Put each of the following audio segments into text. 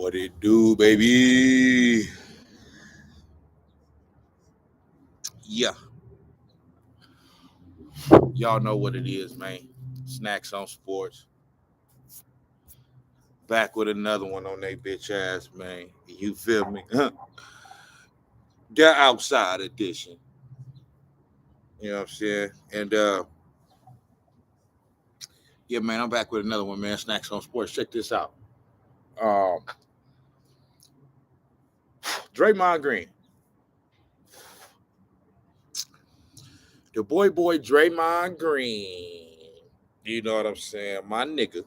What it do, baby? Yeah, y'all know what it is, man. Snax on Sports. Back with another one on they bitch ass, man. You feel me? The outside edition. You know what I'm saying? And yeah, man, I'm back with another one, man. Snax on Sports. Check this out. Um, Draymond Green. The boy Draymond Green. You know what I'm saying? My nigga.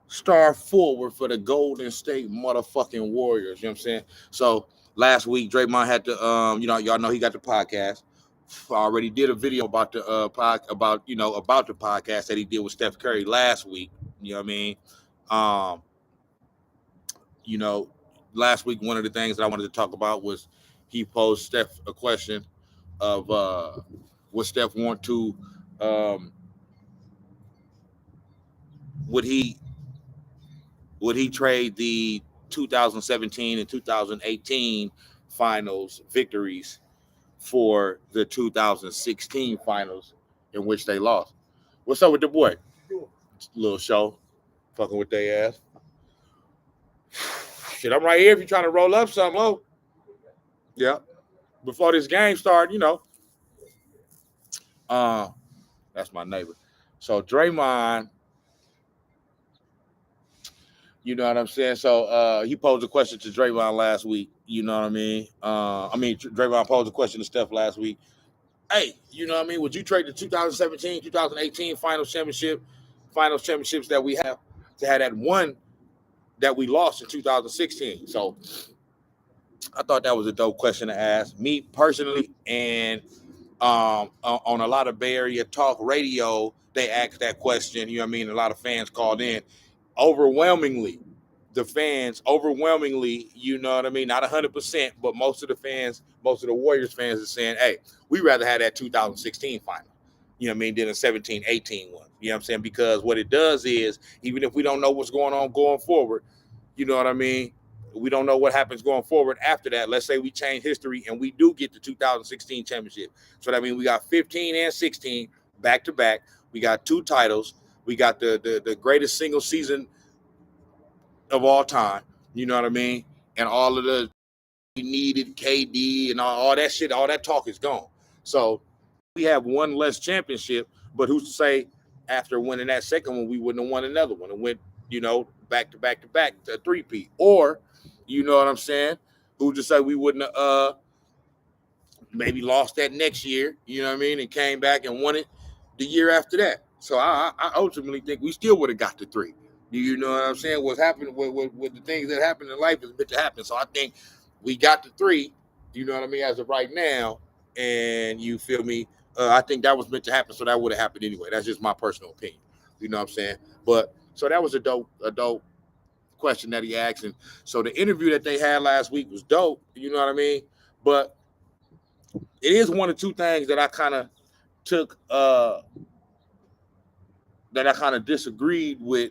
Star forward for the Golden State motherfucking Warriors. You know what I'm saying? So last week, Draymond had to, y'all know he got the podcast. I already did a video about the about the podcast that he did with Steph Curry last week. You know what I mean? Um, you know, last week one of the things that I wanted to talk about was he posed Steph a question of would Steph want to would he trade the 2017 and 2018 finals victories for the 2016 finals in which they lost? What's up with the boy? Little show, fucking with their ass. Shit, I'm right here if you're trying to roll up something. Oh, yeah. Before this game started, that's my neighbor. So Draymond, you know what I'm saying? So he posed a question to Draymond last week. You know what I mean? Draymond posed a question to Steph last week. Hey, you know what I mean? Would you trade the 2017, 2018 finals championships that we have to have that one that we lost in 2016? So I thought that was a dope question to ask. Me personally, and on a lot of Bay Area talk radio, they asked that question. You know what I mean? A lot of fans called in. Overwhelmingly, you know what I mean? Not 100%, but most of the Warriors fans are saying, hey, we'd rather have that 2016 final, you know what I mean, than a 17-18 one. You know what I'm saying? Because what it does is, even if we don't know what's going on going forward, you know what I mean? We don't know what happens going forward after that. Let's say we change history and we do get the 2016 championship. So that means we got 15 and 16 back to back. We got 2 titles. We got the greatest single season of all time. You know what I mean? And all of the needed KD and all that shit, all that talk is gone. So we have one less championship, but who's to say after winning that second one, we wouldn't have won another one and went, back to back to back to a 3-peat. Or, you know what I'm saying? Who's to say we wouldn't have maybe lost that next year, you know what I mean, and came back and won it the year after that. So I ultimately think we still would have got the 3. You know what I'm saying? What's happening with the things that happen in life is meant to happen. So I think we got the 3, you know what I mean, as of right now. And you feel me? I think that was meant to happen, so that would have happened anyway. That's just my personal opinion. You know what I'm saying? But so that was a dope question that he asked. And so the interview that they had last week was dope, you know what I mean? But it is one of 2 things that I kind of took that I kind of disagreed with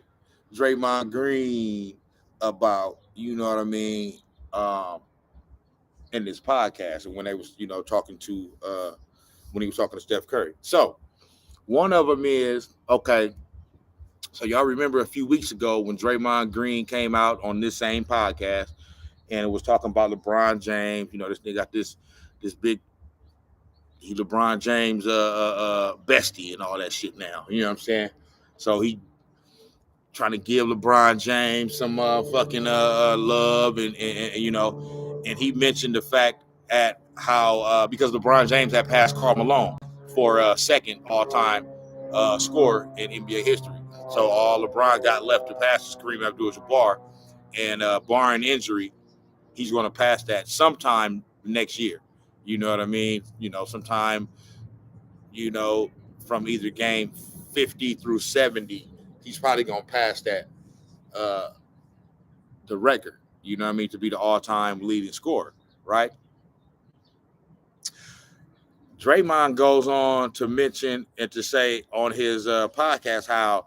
Draymond Green about, you know what I mean, in this podcast and when they was, talking to when he was talking to Steph Curry. So one of them is, okay, so y'all remember a few weeks ago when Draymond Green came out on this same podcast and it was talking about LeBron James, this nigga got this big LeBron James bestie and all that shit now. You know what I'm saying? So he trying to give LeBron James some fucking love and and he mentioned the fact at how because LeBron James had passed Karl Malone for second all-time scorer in NBA history. So all LeBron got left to pass is Kareem Abdul-Jabbar, and barring injury, he's going to pass that sometime next year. You know what I mean? Sometime, from either game 50 through 70, he's probably going to pass that, the record, you know what I mean, to be the all-time leading scorer, right? Draymond goes on to mention and to say on his podcast how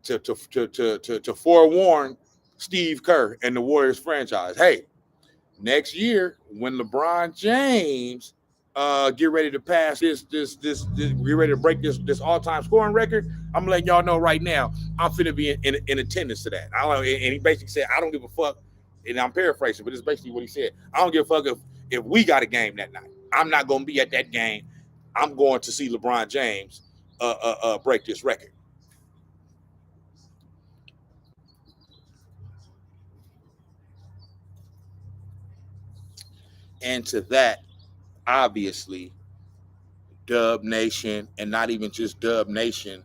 to forewarn Steve Kerr and the Warriors franchise. Hey, next year when LeBron James get ready to pass this get ready to break this all-time scoring record, I'm gonna let y'all know right now, I'm finna be in attendance to that. And he basically said, I don't give a fuck, and I'm paraphrasing, but it's basically what he said. I don't give a fuck if we got a game that night. I'm not gonna be at that game. I'm going to see LeBron James break this record. And to that, obviously, Dub Nation, and not even just Dub Nation,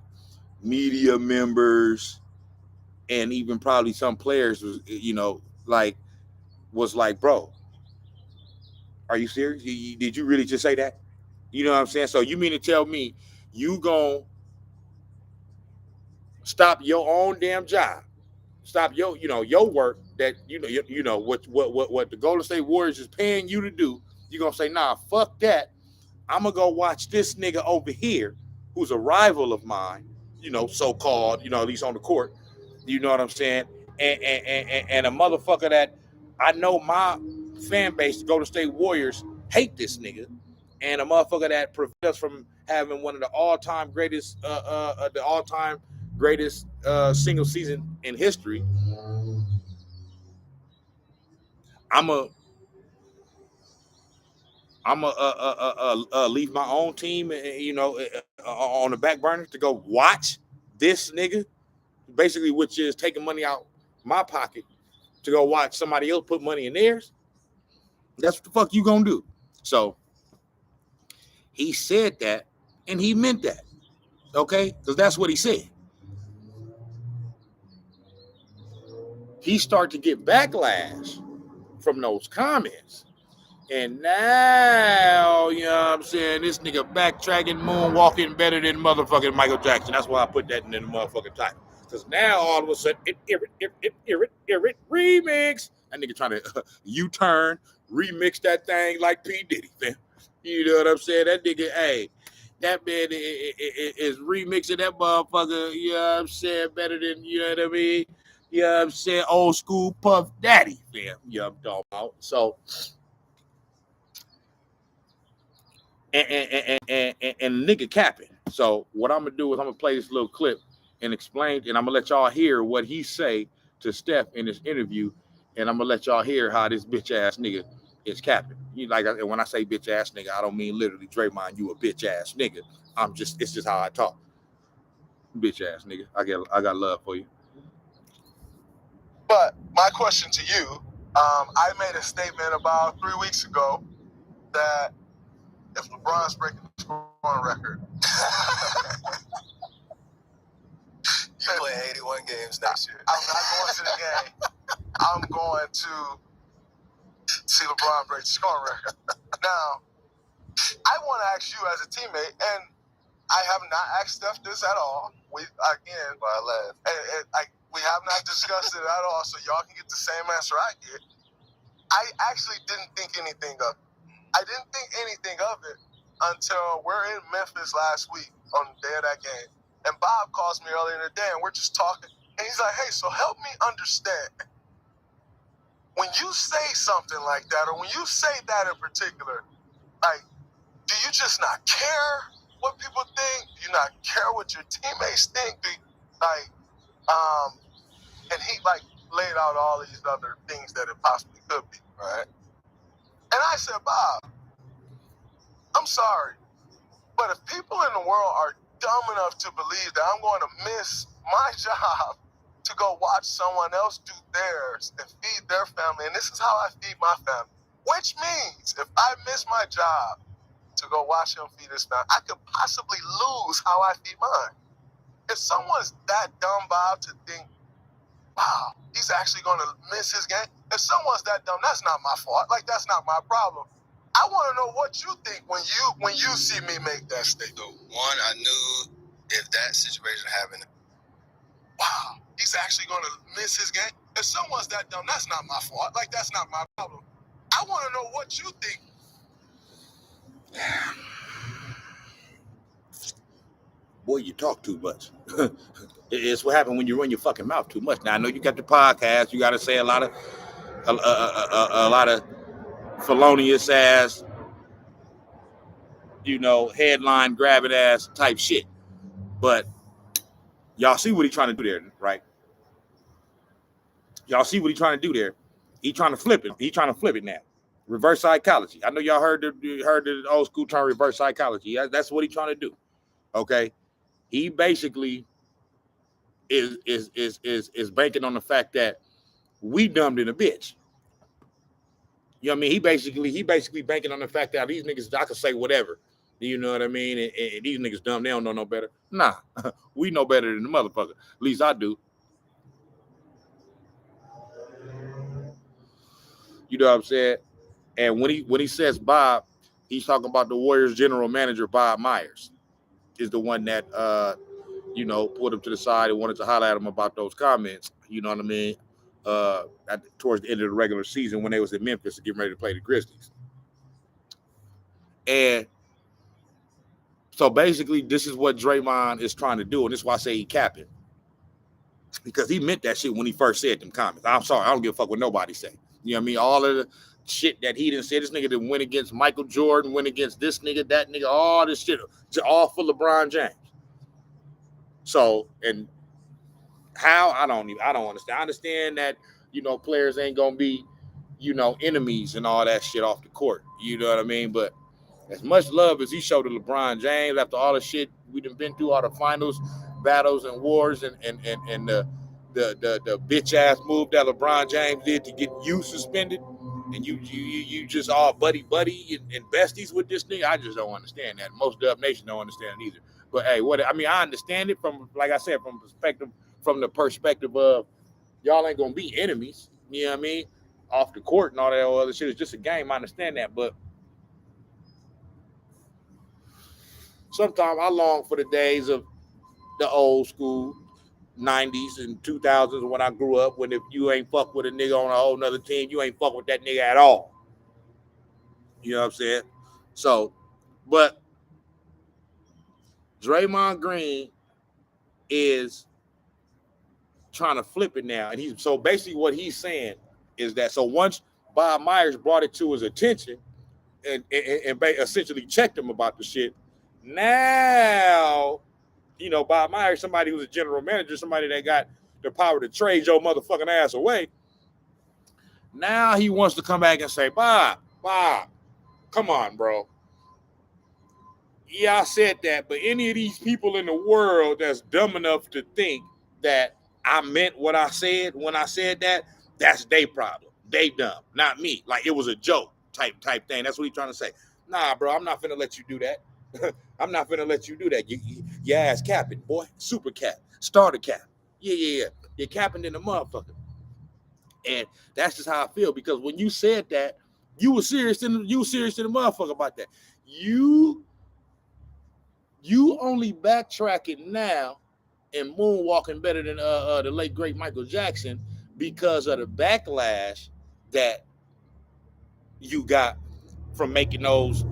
media members, and even probably some players was, was like, bro, are you serious? Did you really just say that? You know what I'm saying? So you mean to tell me you gonna stop your own damn job, stop your work that what the Golden State Warriors is paying you to do? You gonna say, nah, fuck that. I'm gonna go watch this nigga over here, who's a rival of mine, so-called, at least on the court. You know what I'm saying? And a motherfucker that I know my fan base, the Golden State Warriors, hate this nigga, and a motherfucker that prevents us from having one of the all-time greatest, single season in history. I'm a leave my own team, on the back burner to go watch this nigga, basically, which is taking money out my pocket to go watch somebody else put money in theirs. That's what the fuck you gonna do. So he said that, and he meant that, okay? Because that's what he said. He started to get backlash from those comments. And now, you know what I'm saying, this nigga backtracking, moonwalking better than motherfucking Michael Jackson. That's why I put that in the motherfucking title. Because now, all of a sudden, it remix. That nigga trying to U-turn, remix that thing like P. Diddy, man. You know what I'm saying? That nigga, hey, that man is remixing that motherfucker, you know what I'm saying, better than, you know what I mean? You know what I'm saying? Old school Puff Daddy, man. You know what I'm talking about? So, and nigga Cappin. So what I'm gonna do is I'm gonna play this little clip and explain, and I'm gonna let y'all hear what he say to Steph in this interview, and I'm gonna let y'all hear how this bitch ass nigga is capping. When I say bitch ass nigga, I don't mean literally Draymond, you a bitch ass nigga. It's just how I talk. Bitch ass nigga. I got love for you. But my question to you, I made a statement about 3 weeks ago that if LeBron's breaking the scoring record, you play 81 games next year. I'm not going to the game. I'm going to see LeBron break the scoring record. Now, I want to ask you as a teammate, and I have not asked Steph this at all. We have not discussed it at all, so y'all can get the same answer I get. I actually didn't think anything of it. I didn't think anything of it until we're in Memphis last week on the day of that game. And Bob calls me earlier in the day, and we're just talking. And he's like, hey, so help me understand. When you say something like that, or when you say that in particular, like, do you just not care what people think? Do you not care what your teammates think? And he, laid out all these other things that it possibly could be, right? And I said, Bob, I'm sorry, but if people in the world are dumb enough to believe that I'm going to miss my job to go watch someone else do theirs and feed their family, and this is how I feed my family, which means if I miss my job to go watch him feed his family, I could possibly lose how I feed mine. If someone's that dumb, Bob, to think, wow, he's actually going to miss his game, if someone's that dumb, that's not my fault. That's not my problem. I want to know what you think when you see me make that statement. So one, I knew if that situation happened, wow, he's actually going to miss his game. If someone's that dumb, that's not my fault. That's not my problem. I want to know what you think. boy, you talk too much. It's what happened when you run your fucking mouth too much. Now I know you got the podcast. You got to say a lot of felonious ass, headline grabbing ass type shit. But y'all see what he's trying to do there, right? Y'all see what he's trying to do there. He's trying to flip it. He's trying to flip it now. Reverse psychology. I know y'all heard the old school term reverse psychology. That's what he's trying to do. Okay, he basically is banking on the fact that we dumbed in a bitch. You know what I mean? He basically banking on the fact that these niggas, I can say whatever. You know what I mean? And these niggas dumb, they don't know no better. Nah, we know better than the motherfucker. At least I do. You know what I'm saying? And when he says Bob, he's talking about the Warriors general manager, Bob Myers, is the one that put him to the side and wanted to highlight him about those comments. You know what I mean? Towards the end of the regular season when they was in Memphis getting ready to play the Grizzlies. And so basically, this is what Draymond is trying to do, and this is why I say he capping. Because he meant that shit when he first said them comments. I'm sorry, I don't give a fuck what nobody say. You know what I mean? All of the shit that he didn't say, this nigga didn't win against Michael Jordan, win against this nigga, that nigga, all this shit, all for LeBron James. So, and how, I don't understand. I understand that, players ain't gonna be, enemies and all that shit off the court. You know what I mean? But as much love as he showed to LeBron James after all the shit we done been through, all the finals, battles and wars, and the bitch ass move that LeBron James did to get you suspended, and you just all buddy and besties with this nigga. I just don't understand that. Most Dub Nation don't understand it either. But hey, I understand it from, like I said, from the perspective of y'all ain't gonna be enemies. You know what I mean? Off the court and all that other shit. It's just a game. I understand that, but sometimes I long for the days of the old school 90s and 2000s when I grew up, when if you ain't fuck with a nigga on a whole nother team, you ain't fuck with that nigga at all. You know what I'm saying? So, but Draymond Green is trying to flip it now. And so basically what he's saying is that, so once Bob Myers brought it to his attention and essentially checked him about the shit, now, Bob Myers, somebody who's a general manager, somebody that got the power to trade your motherfucking ass away. Now he wants to come back and say, Bob, come on, bro. Yeah, I said that, but any of these people in the world that's dumb enough to think that I meant what I said when I said that, that's their problem. They dumb, not me. Like it was a joke type thing. That's what he's trying to say. Nah, bro, I'm not finna let you do that. I'm not finna let you do that. Your ass capping, boy. Super cap. Starter cap. Yeah. You're capping in the motherfucker. And that's just how I feel, because when you said that, you were serious to the motherfucker about that. You only backtracking now and moonwalking better than the late great Michael Jackson because of the backlash that you got from making those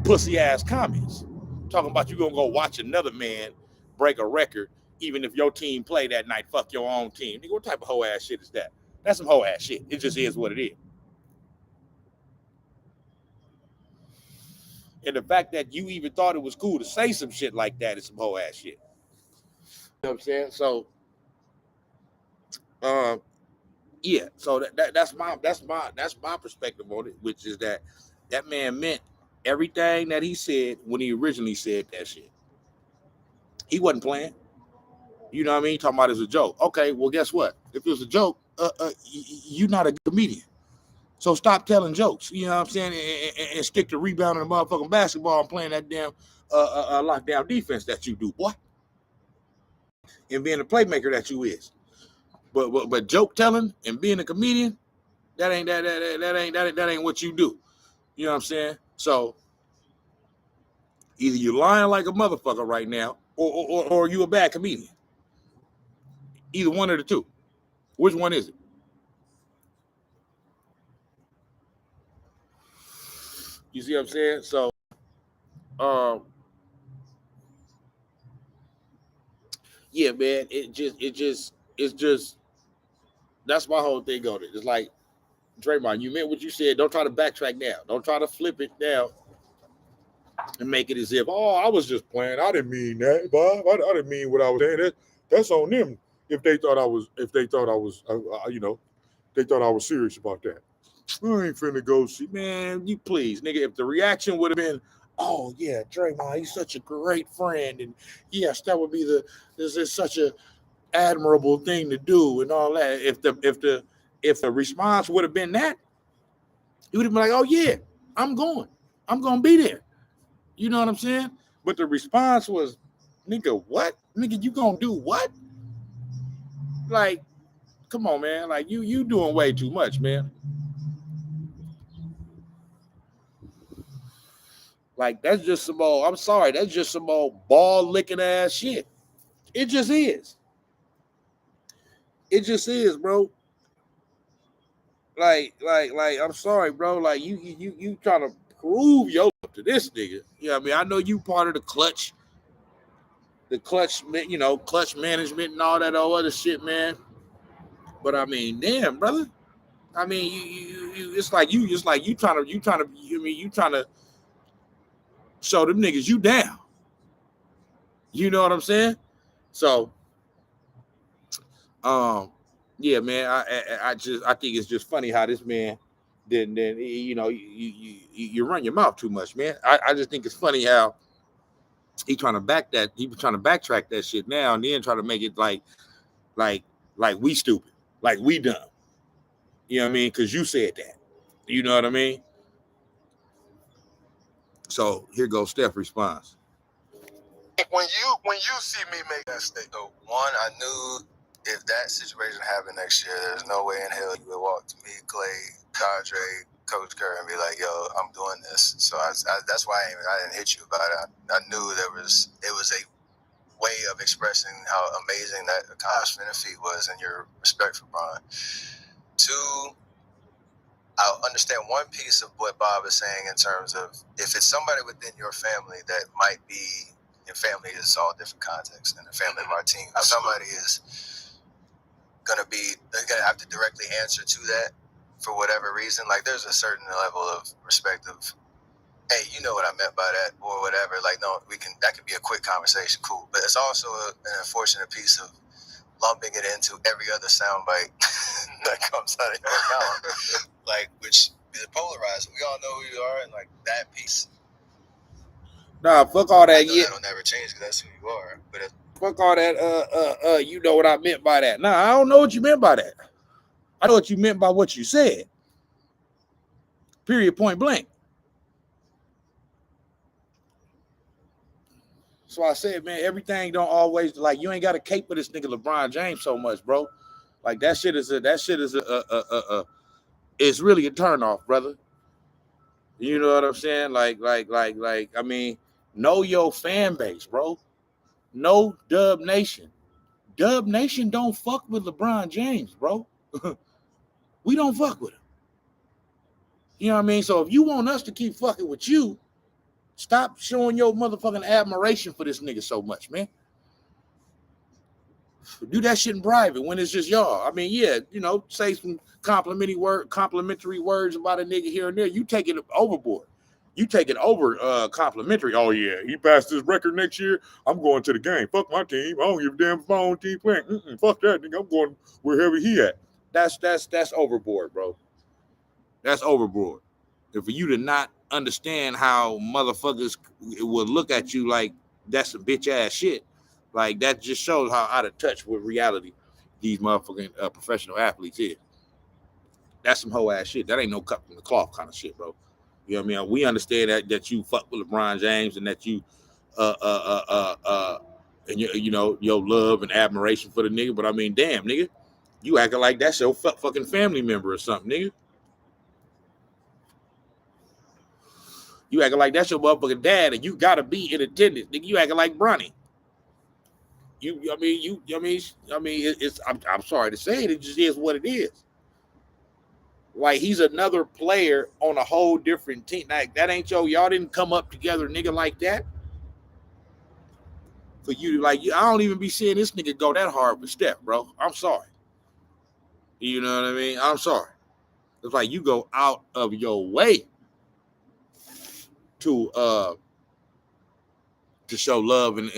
pussy ass comments. Talking about you gonna go watch another man break a record even if your team play that night. Fuck your own team. Nigga, what type of hoe ass shit is that? That's some hoe ass shit. It just is what it is. And the fact that you even thought it was cool to say some shit like that is some hoe ass shit. You know what I'm saying? So, yeah. So that's my perspective on it, which is that man meant everything that he said when he originally said that shit. He wasn't playing. You know what I mean? Talking about it as a joke. Okay, well, guess what? If it was a joke, you're not a comedian. So stop telling jokes. You know what I'm saying? And stick to rebounding the motherfucking basketball and playing that damn lockdown defense that you do, boy. And being the playmaker that you is. But joke telling and being a comedian, that ain't what you do. You know what I'm saying? So either you're lying like a motherfucker right now, or you a bad comedian. Either one of the two. Which one is it? You see what I'm saying? So, yeah, man, it's just that's my whole thing on it. It's like Draymond, you meant what you said. Don't try to backtrack now. Don't try to flip it now and make it as if, oh, I was just playing. I didn't mean that, Bob. I didn't mean what I was saying. That's on them. If they thought I was, they thought I was serious about that. I ain't finna go see, man. You please, nigga. If the reaction would have been, oh yeah, Draymond, he's such a great friend, and yes, that would be this is such a admirable thing to do, and all that. If the response would have been that, he would have been like, oh yeah, I'm gonna be there. You know what I'm saying? But the response was, nigga, what? Nigga, you gonna do what? Like, come on, man. Like you doing way too much, man. Like that's just some old. I'm sorry, that's just some old ball licking ass shit. It just is. It just is, bro. Like. I'm sorry, bro. Like you trying to prove your to this nigga. You know what I mean? I know you part of clutch management and all that other shit, man. But I mean, damn, brother. I mean, it's like you trying to. You trying to show them niggas you down. You know what I'm saying? So, um, yeah, man. I think it's just funny how this man then you run your mouth too much, man. I just think it's funny how he trying to backtrack that shit now and then try to make it like like we stupid, like we dumb. You know what I mean? Because you said that. You know what I mean? So here goes Steph Response. When you see me make that statement, one, I knew if that situation happened next year, there's no way in hell you would walk to me, Clay, Cadre, Coach Kerr, and be like, "Yo, I'm doing this." So that's why I didn't hit you about it. I knew it was a way of expressing how amazing that accomplishment and feat was, and your respect for Bron. Two, I understand one piece of what Bob is saying in terms of if it's somebody within your family that might be. Your family is all different contexts, and the family of our team. Somebody is they're gonna have to directly answer to that for whatever reason. Like, there's a certain level of respect of, hey, you know what I meant by that, or whatever. Like, no, that could be a quick conversation, cool. But it's also an unfortunate piece of lumping it into every other soundbite that comes out of your mouth, like, which is polarizing. We all know who you are, and like that piece. Nah, fuck all that. Yeah, that'll never change because that's who you are. But fuck all that. You know what I meant by that. Nah, I don't know what you meant by that. I know what you meant by what you said. Period. Point blank. So I said, man, everything don't always like you ain't got to cape for this nigga LeBron James so much, bro. Like that shit is it's really a turnoff, brother. You know what I'm saying? Like, I mean, know your fan base, bro. Know Dub Nation. Dub Nation don't fuck with LeBron James, bro. We don't fuck with him. You know what I mean? So if you want us to keep fucking with you, stop showing your motherfucking admiration for this nigga so much, man. Do that shit in private when it's just y'all. I mean, yeah, say some complimentary words about a nigga here and there. You take it overboard. You take it over complimentary. Oh yeah, he passed his record next year. I'm going to the game. Fuck my team. I don't give a damn if my own team playing. Fuck that nigga. I'm going wherever he at. That's overboard, bro. That's overboard. And for you to not understand how motherfuckers will look at you like that's some bitch ass shit, like that just shows how out of touch with reality these motherfucking professional athletes is. That's some hoe ass shit. That ain't no cut from the cloth kind of shit, bro. You know what I mean? We understand that you fuck with LeBron James and that you and your love and admiration for the nigga, but I mean, damn, nigga, you acting like that's your fucking family member or something, nigga. You acting like that's your motherfucking dad, and you gotta be in attendance, nigga. You acting like Bronny. I'm sorry to say it. It just is what it is. Like he's another player on a whole different team. Like that ain't y'all didn't come up together, nigga, like that. for you to like. I don't even be seeing this nigga go that hard with Steph, bro. I'm sorry. You know what I mean? I'm sorry. It's like you go out of your way to show love and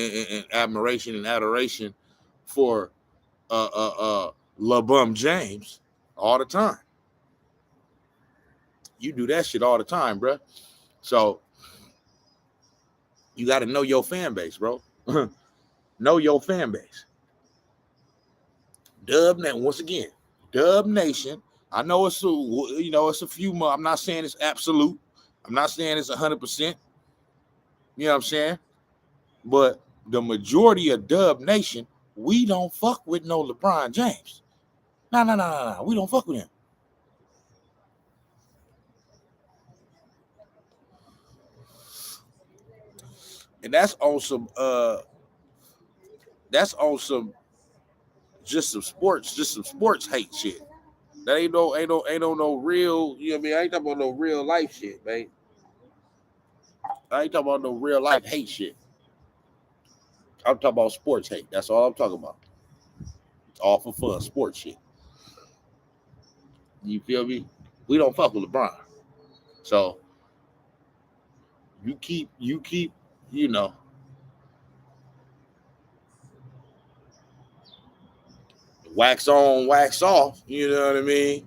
admiration and adoration for LeBum James all the time. You do that shit all the time, bro. So you got to know your fan base, bro. Know your fan base. Dub Nation, once again, Dub Nation. I know it's it's a few more. I'm not saying it's absolute. I'm not saying it's 100%. You know what I'm saying? But the majority of Dub Nation, we don't fuck with no LeBron James. No. We don't fuck with him. And that's on some just some sports hate shit. That ain't no real, you know what I mean? I ain't talking about no real life shit, man. I ain't talking about no real life hate shit. I'm talking about sports hate. That's all I'm talking about. It's all for fun, sports shit. You feel me? We don't fuck with LeBron. So you keep, you know, wax on, wax off. You know what I mean?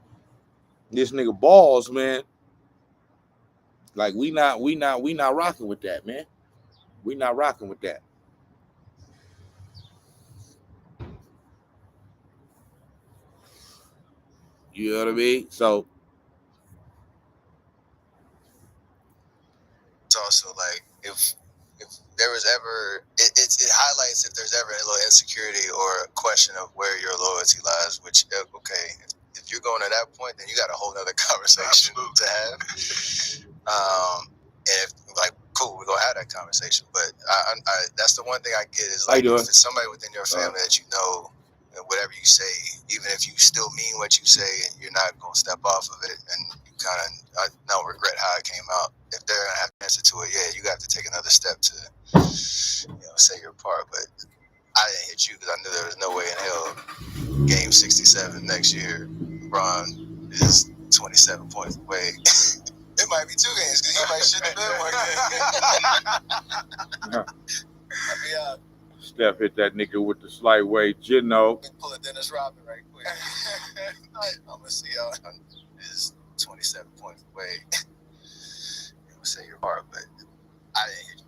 This nigga balls, man. Like we not rocking with that, man. We not rocking with that. You know what I mean? So It's also like if there was ever it highlights if there's ever a little insecurity or a question of where your loyalty lies. Which okay, if you're going to that point, then you got a whole other conversation to have. And if like cool, we're gonna have that conversation. But I that's the one thing I get is like if it's somebody within your family that you know. And whatever you say, even if you still mean what you say, you're not gonna step off of it, and you kind of don't regret how it came out. If they're gonna have to answer to it, yeah, you got to take another step to, say your part. But I didn't hit you because I knew there was no way in hell. Game 67 next year, LeBron is 27 points away. It might be 2 games because he might shit the bed one game. Yeah. Steph hit that nigga with the slight way, Gino. Pull a Dennis Rodman right quick. I'm gonna see y'all is 27 points away. I'm gonna say your part, but I didn't hit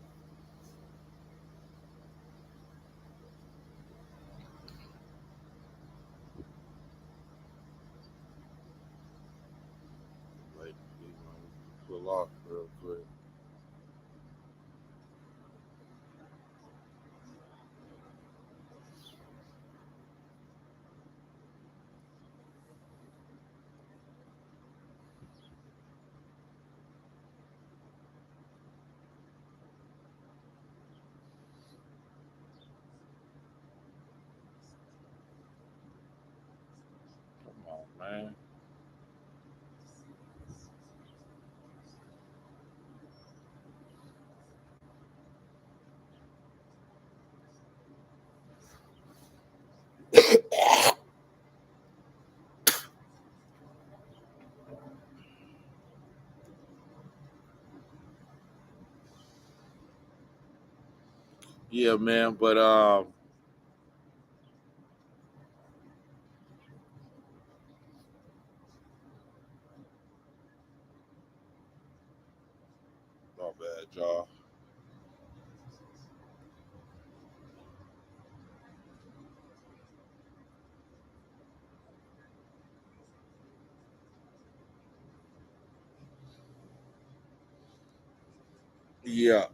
you. Like, pull off real quick. Man. Yeah, man, but not bad, y'all. Yeah.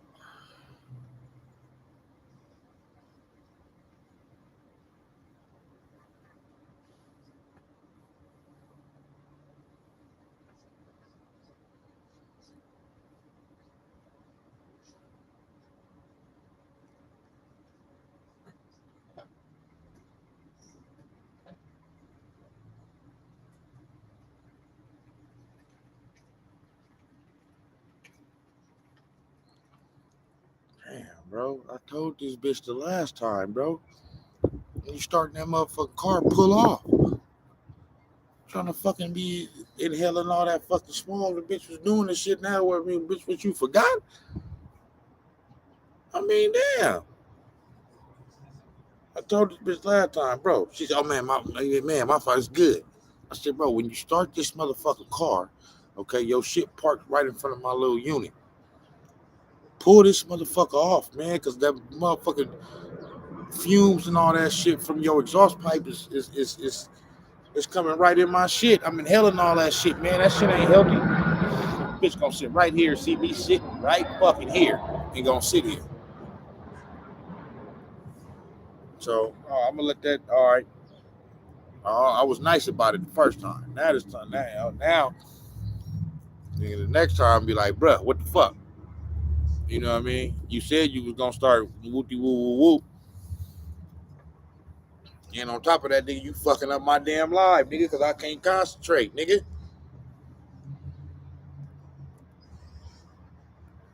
bro. I told this bitch the last time, bro. When you starting that motherfucking car, pull off. Trying to fucking be inhaling all that fucking smoke. The bitch was doing this shit now. What, I mean, bitch, what you forgot? I mean, damn. I told this bitch last time, bro. She said, "Oh man, my fight is good." I said, "Bro, when you start this motherfucking car, okay, your shit parked right in front of my little unit. Pull this motherfucker off, man, cause that motherfucking fumes and all that shit from your exhaust pipe is coming right in my shit. I'm inhaling all that shit, man. That shit ain't healthy. Bitch gonna sit right here, see me sitting right fucking here, and gonna sit here. So I'm gonna let that. All right. I was nice about it the first time. Now this time, now, the next time, be like, bruh, what the fuck? You know what I mean? You said you was gonna start whoopty woo woo whoop, and on top of that, nigga, you fucking up my damn life, nigga, because I can't concentrate, nigga.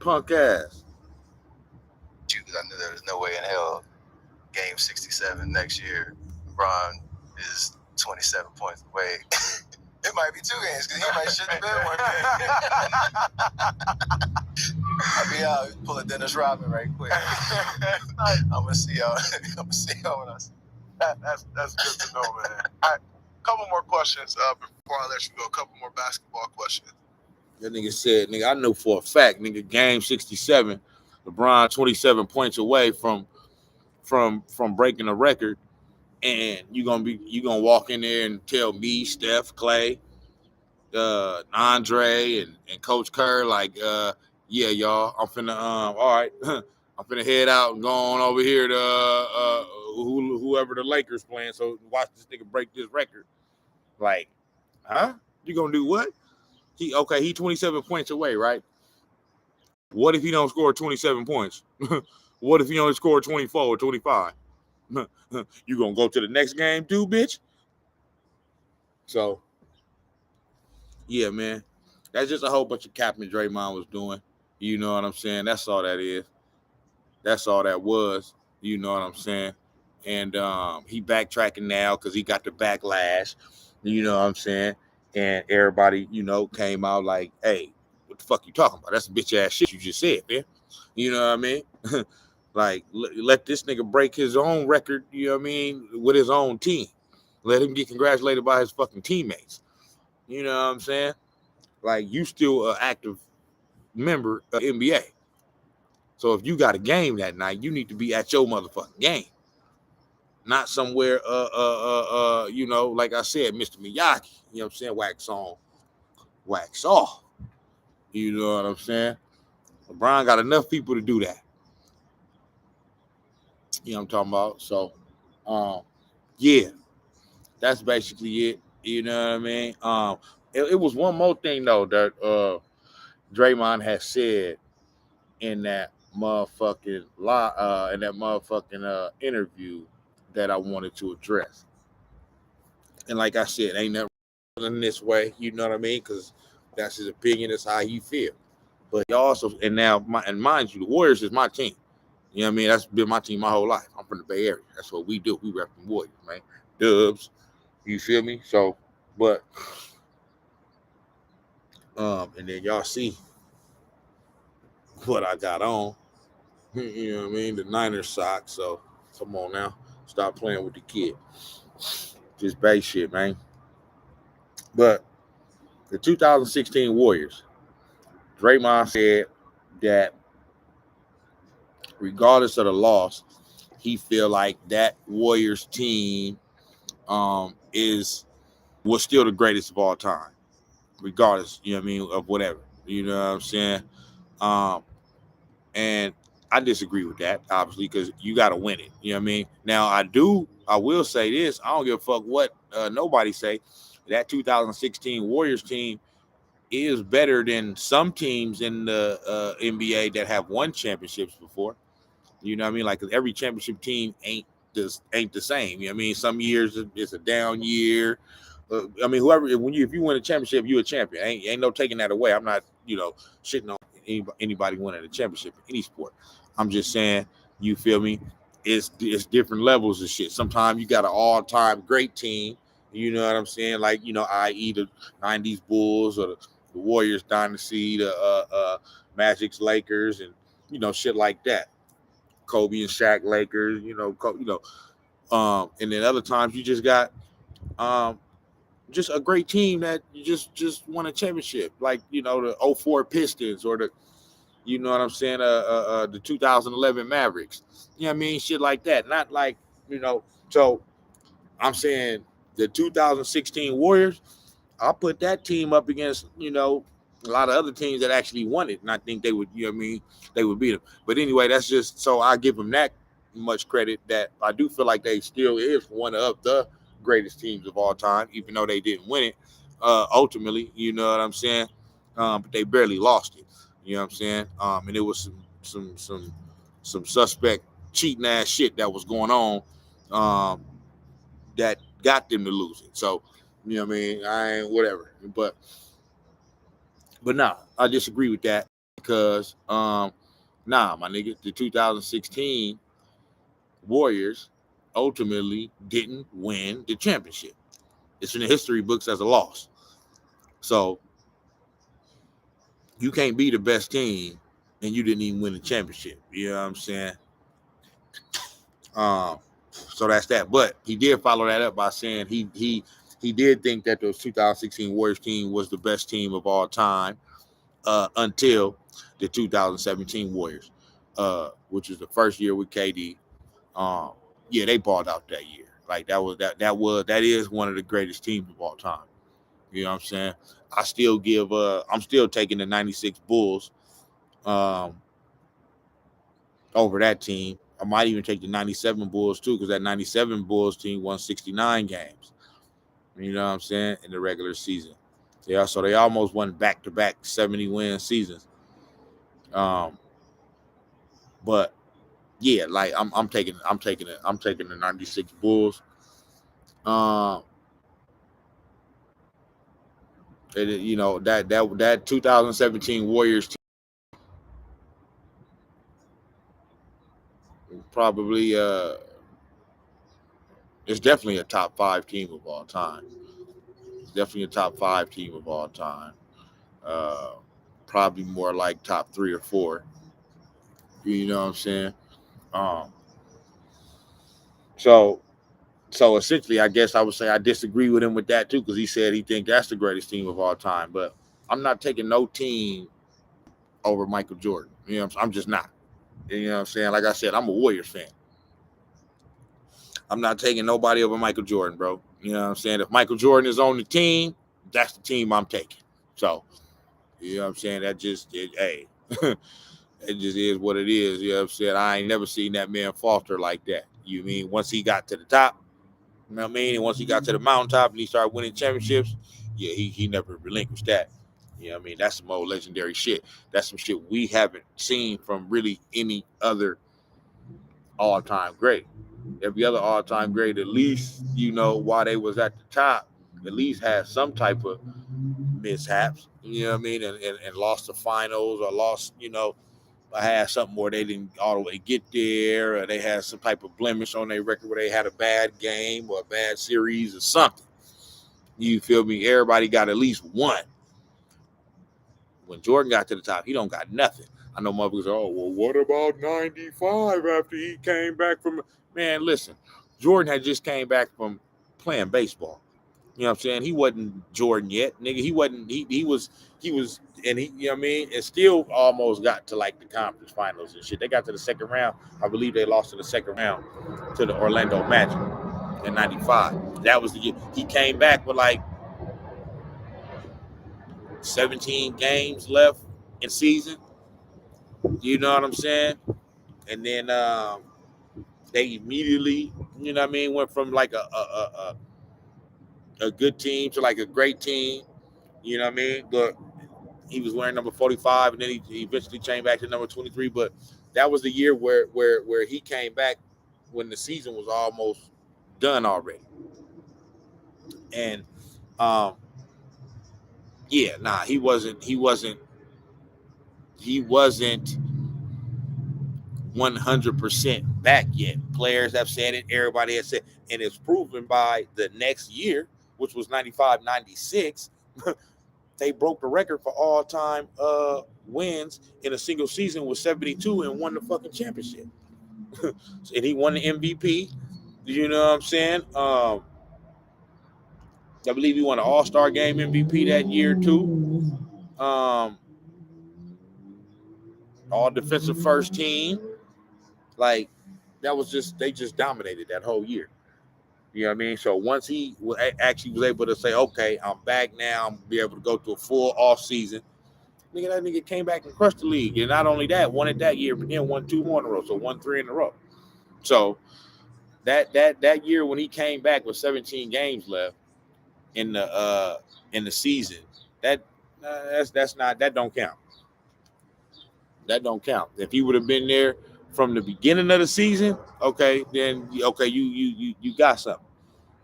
Punk ass. I knew there was no way in hell game 67 next year, LeBron is 27 points away. It might be 2 games because he might shit the bed one game. I'll be out, pull a Dennis Rodman right quick. I'm gonna see y'all. I'm gonna see y'all when I see. That's good to know, man. All right, couple more questions before I let you go. A couple more basketball questions. That nigga said, nigga, I know for a fact, nigga, game 67, LeBron 27 points away from breaking a record, and you gonna walk in there and tell me, Steph, Clay, Andre, and Coach Kerr, like, yeah, y'all, I'm finna, all right, I'm finna head out and go on over here to whoever the Lakers playing, so watch this nigga break this record. Like, huh? You gonna do what? He 27 points away, right? What if he don't score 27 points? What if he only scored 24 or 25? You gonna go to the next game too, bitch? So, yeah, man. That's just a whole bunch of Cappin Draymond was doing. You know what I'm saying? That's all that is. That's all that was. You know what I'm saying? And he backtracking now because he got the backlash. You know what I'm saying? And everybody, came out like, hey, what the fuck you talking about? That's bitch ass shit you just said, man. You know what I mean? Like, let this nigga break his own record, you know what I mean, with his own team. Let him get congratulated by his fucking teammates. You know what I'm saying? Like, you still an active member of NBA. So if you got a game that night, you need to be at your motherfucking game. Not somewhere, like I said, Mr. Miyagi, you know what I'm saying? Wax on, wax off. You know what I'm saying? LeBron got enough people to do that. You know what I'm talking about? So, yeah, that's basically it. You know what I mean? It was one more thing though that Draymond has said in that motherfucking interview that I wanted to address. And like I said, ain't nothing in this way, you know what I mean? Because that's his opinion, that's how he feel. But he also, and now, mind you, the Warriors is my team. You know what I mean? That's been my team my whole life. I'm from the Bay Area. That's what we do. We rep the Warriors, man. Dubs. You feel me? So, but, and then y'all see what I got on. You know what I mean? The Niners socks. So, come on now. Stop playing with the kid. Just base shit, man. But the 2016 Warriors, Draymond said that regardless of the loss, he feel like that Warriors team was still the greatest of all time, regardless, you know what I mean, of whatever. You know what I'm saying? And I disagree with that, obviously, because you got to win it. You know what I mean? Now, I will say this. I don't give a fuck what nobody say. That 2016 Warriors team is better than some teams in the NBA that have won championships before. You know what I mean? Like, every championship team ain't the same. You know what I mean? Some years it's a down year. I mean, if you win a championship, you a champion. Ain't no taking that away. I'm not, shitting on anybody winning a championship in any sport. I'm just saying, you feel me? It's different levels of shit. Sometimes you got an all-time great team, you know what I'm saying? Like, i.e. the 90s Bulls or the Warriors dynasty, the Magic's Lakers, and shit like that. Kobe and Shaq Lakers, and then other times you just got just a great team that you just won a championship, like the '04 Pistons or the the 2011 Mavericks. You know what I mean? Shit like that. Not like, so I'm saying the 2016 Warriors, I'll put that team up against, a lot of other teams that actually won it. And I think they would, they would beat them. But anyway, that's just, so I give them that much credit, that I do feel like they still is one of the greatest teams of all time, even though they didn't win it ultimately, you know what I'm saying? But they barely lost it. You know what I'm saying? And it was some suspect cheating ass shit that was going on that got them to lose it. So, you know what I mean? I ain't whatever. But nah, I disagree with that because my nigga, the 2016 Warriors ultimately didn't win the championship. It's in the history books as a loss. So you can't be the best team and you didn't even win the championship. You know what I'm saying? So that's that. But he did follow that up by saying he did think that the 2016 Warriors team was the best team of all time until the 2017 Warriors, which was the first year with KD. Yeah, they balled out that year. Like that is one of the greatest teams of all time. You know what I'm saying? I'm still taking the 96 Bulls over that team. I might even take the 97 Bulls too, because that 97 Bulls team won 69 games. You know what I'm saying? In the regular season. Yeah, so they almost won back-to-back 70-win seasons. But yeah, like I'm taking the 96 Bulls. That 2017 Warriors team probably it's definitely a top 5 team of all time. It's definitely a top 5 team of all time. Probably more like top 3 or 4. You know what I'm saying? Um, so essentially, I guess I would say I disagree with him with that too, because he said he think that's the greatest team of all time. But I'm not taking no team over Michael Jordan. You know, I'm just not. You know what I'm saying? Like I said, I'm a Warriors fan. I'm not taking nobody over Michael Jordan, bro. You know what I'm saying? If Michael Jordan is on the team, that's the team I'm taking. So, you know what I'm saying? Hey, it just is what it is. You know what I'm saying? I ain't never seen that man falter like that. You mean once he got to the top, you know what I mean? And once he got to the mountaintop and he started winning championships, yeah, he never relinquished that. You know what I mean? That's some old legendary shit. That's some shit we haven't seen from really any other all-time great. Every other all-time great, at least, while they was at the top, at least had some type of mishaps, you know what I mean? And lost the finals, or lost, I had something where they didn't all the way get there, or they had some type of blemish on their record where they had a bad game or a bad series or something. You feel me? Everybody got at least one. When Jordan got to the top, he don't got nothing. I know motherfuckers are, well, what about 95 after he came back from... Man, listen, Jordan had just came back from playing baseball. You know what I'm saying? He wasn't Jordan yet, nigga. He wasn't, he was, and he, you know what I mean? And still almost got to like the conference finals and shit. They got to the second round. I believe they lost in the second round to the Orlando Magic in 95. That was the year. He came back with like 17 games left in season. You know what I'm saying? And then they immediately, you know what I mean, went from like a good team to like a great team. You know what I mean? But he was wearing number 45, and then he eventually changed back to number 23. But that was the year where he came back when the season was almost done already. And he wasn't 100% back yet. Players have said it, everybody has said, and it's proven by the next year, which was 95-96. They broke the record for all-time wins in a single season with 72 and won the fucking championship. And he won the MVP. You know what I'm saying? I believe he won an All-Star Game MVP that year too. All defensive first team. Like, that was just, they just dominated that whole year. You know what I mean? So once he actually was able to say, okay, I'm back now, I'm going to be able to go to a full off season. That nigga came back and crushed the league. And not only that, won it that year, but then won 2 more in a row. So won 3 in a row. So that year when he came back with 17 games left in the season, that don't count. That don't count. If he would have been there from the beginning of the season, okay, then okay, you got something.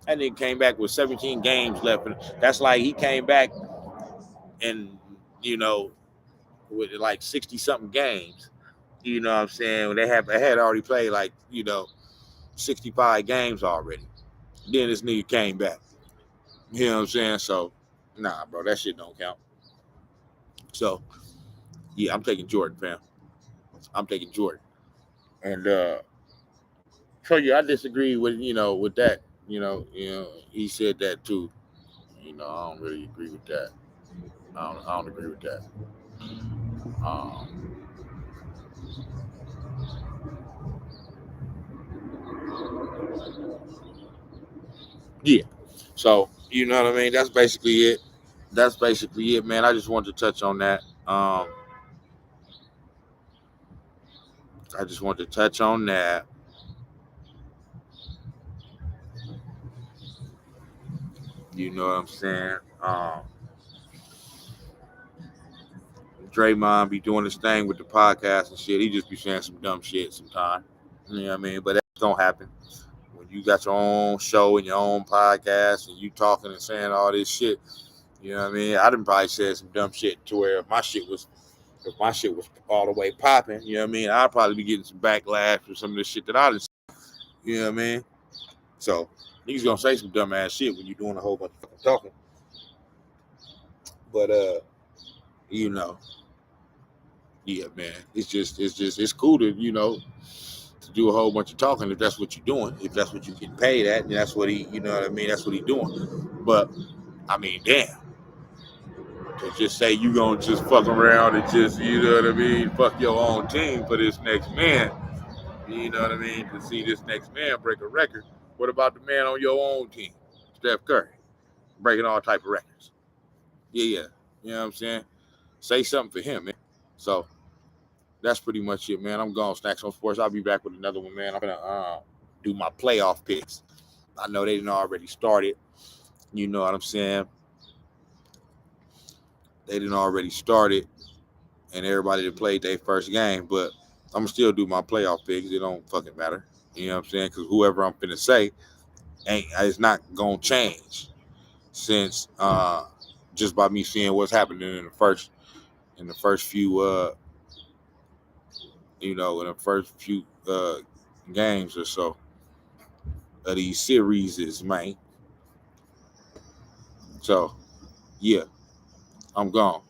And then came back with 17 games left. And that's like he came back and, you know, with like 60 something games. You know what I'm saying? They had already played like, you know, 65 games already. Then this nigga came back. You know what I'm saying? So, nah, bro, that shit don't count. So, yeah, I'm taking Jordan, fam. I'm taking Jordan. And so yeah, I disagree with, you know, with that. You know, he said that too. You know, I don't really agree with that. I don't agree with that. Yeah. So, you know what I mean? That's basically it. Man. I just wanted to touch on that. I just wanted to touch on that. You know what I'm saying? Draymond be doing his thing with the podcast and shit. He just be saying some dumb shit sometimes. You know what I mean? But that don't happen. When you got your own show and your own podcast and you talking and saying all this shit, you know what I mean? I done probably said some dumb shit to where if my shit was all the way popping, you know what I mean? I'd probably be getting some backlash for some of the shit that I done said. You know what I mean? So niggas gonna say some dumb ass shit when you're doing a whole bunch of fucking talking. But you know, yeah, man. It's cool to, you know, to do a whole bunch of talking if that's what you're doing, if that's what you get paid at, and that's what he, you know what I mean, that's what he's doing. But I mean, damn, to just say you gonna just fuck around and just, you know what I mean, fuck your own team for this next man, you know what I mean, to see this next man break a record. What about the man on your own team, Steph Curry, breaking all type of records? Yeah, you know what I'm saying? Say something for him, man. So that's pretty much it, man. I'm gone. Snax on Sports. I'll be back with another one, man. I'm gonna do my playoff picks. I know they didn't already started. You know what I'm saying? They didn't already started, and everybody that played their first game. But I'm gonna still do my playoff picks. It don't fucking matter. You know what I'm saying? Because whoever I'm finna say it's not gonna change since just by me seeing what's happening in the first few you know, in the first few games or so of these series, man. So, yeah, I'm gone.